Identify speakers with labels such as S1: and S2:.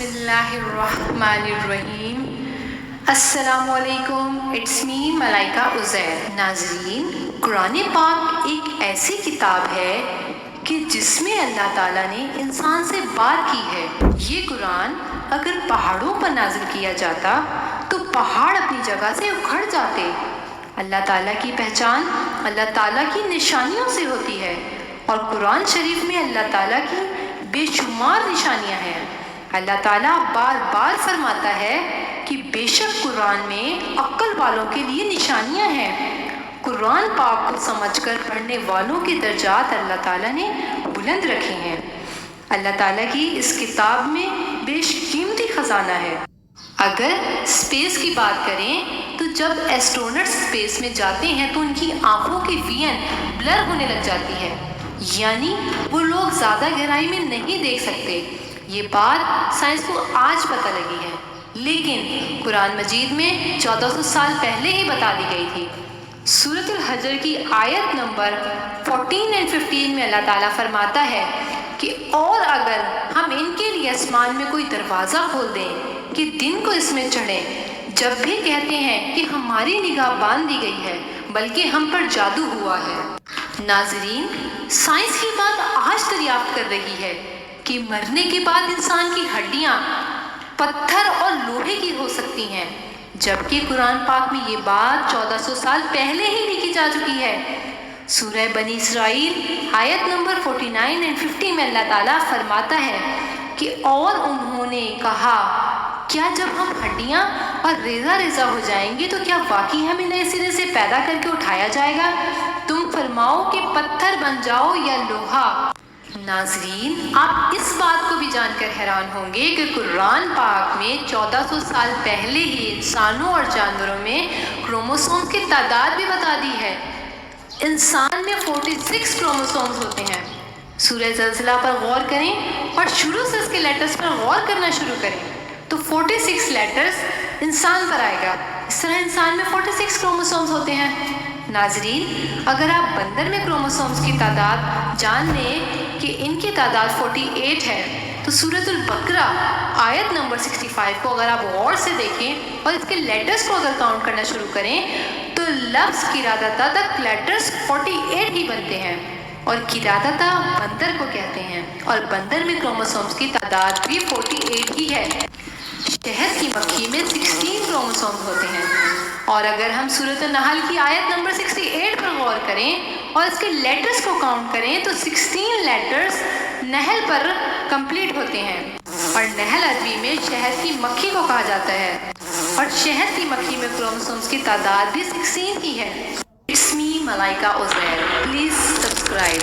S1: बिस्मिल्लाहिर्रहमानिर्रहीम। अस्सलाम वालेकुम, इट्स मी मलाइका उज़ैर। नाज़रीन, कुरान पाक एक ऐसी किताब है कि जिसमें अल्लाह ताला ने इंसान से बात की है। ये कुरान अगर पहाड़ों पर नाजिल किया जाता तो पहाड़ अपनी जगह से उखड़ जाते। अल्लाह ताला की पहचान अल्लाह ताला की निशानियों से होती है और कुरान शरीफ में अल्लाह ताला की बेशुमार निशानियां हैं। अल्लाह ताला बार बार फरमाता है कि बेशक कुरान में अक्ल वालों के लिए निशानियां हैं। कुरान पाक को समझकर पढ़ने वालों के दर्जात अल्लाह ताला ने बुलंद रखे हैं। अल्लाह ताला की इस किताब में बेशकीमती खजाना है। अगर स्पेस की बात करें तो जब एस्ट्रोनट्स स्पेस में जाते हैं तो उनकी आंखों की विजन ब्लर होने लग जाती है, यानी वो लोग ज़्यादा गहराई में नहीं देख सकते। ये बात साइंस को आज पता लगी है, लेकिन कुरान मजीद में 1400 साल पहले ही बता दी गई थी। सूरतुल हजर की आयत नंबर 14 और 15 में अल्लाह ताला फरमाता है कि और अगर हम इनके लिए आसमान में कोई दरवाज़ा खोल दें कि दिन को इसमें चढ़ें, जब भी कहते हैं कि हमारी निगाह बांध दी गई है बल्कि हम पर जादू हुआ है। नाजरीन, साइंस की बात आज दरियाफ्त कर रही है कि मरने के बाद इंसान की हड्डियां पत्थर और लोहे की हो सकती हैं, जबकि कुरान पाक में ये बात 1400 साल पहले ही लिखी जा चुकी है। सूरह बनी इसराइल आयत नंबर 49 और 50 में अल्लाह ताला फरमाता है कि और उन्होंने कहा, क्या जब हम हड्डियां और रेजा रेजा हो जाएंगे तो क्या वाकई हमें नए सिरे से पैदा करके उठाया जाएगा? तुम फरमाओ कि पत्थर बन जाओ या लोहा। नाजरीन, आप इस बात को भी जानकर हैरान होंगे कि कुरान पाक में 1400 साल पहले ही इंसानों और जानवरों में क्रोमोसोम्स की तादाद भी बता दी है। इंसान में 46 क्रोमोसोम्स होते हैं। सूरह ज़लज़ला पर गौर करें और शुरू से इसके लेटर्स पर गौर करना शुरू करें तो 46 लेटर्स इंसान पर आएगा। इस तरह इंसान में 46 क्रोमोसोम्स होते हैं। नाजरीन, अगर आप बंदर में क्रोमोसोम्स की तादाद जान लें कि इनकी तादाद 48 है तो सूरतुल बकरा आयत नंबर 65 को अगर आप गौर से देखें और इसके लेटर्स को अगर काउंट करना शुरू करें तो लफ्ज़ किरादता तक लेटर्स 48 ही बनते हैं और किरादता बंदर को कहते हैं और बंदर में क्रोमोसोम्स की तादाद भी 48 ही है। शहद की मक्खी में 16 क्रोमोसोम्स होते हैं और अगर हम सूरत नहल की आयत नंबर 68 पर गौर करें और इसके लेटर्स को काउंट करें तो 16 लेटर्स नहल पर कंप्लीट होते हैं और नहल अरबी में शहद की मक्खी को कहा जाता है और शहद की मक्खी में क्रोमोसोम्स की तादाद भी 16 ही है। It's me Malaika Uzair. Please subscribe.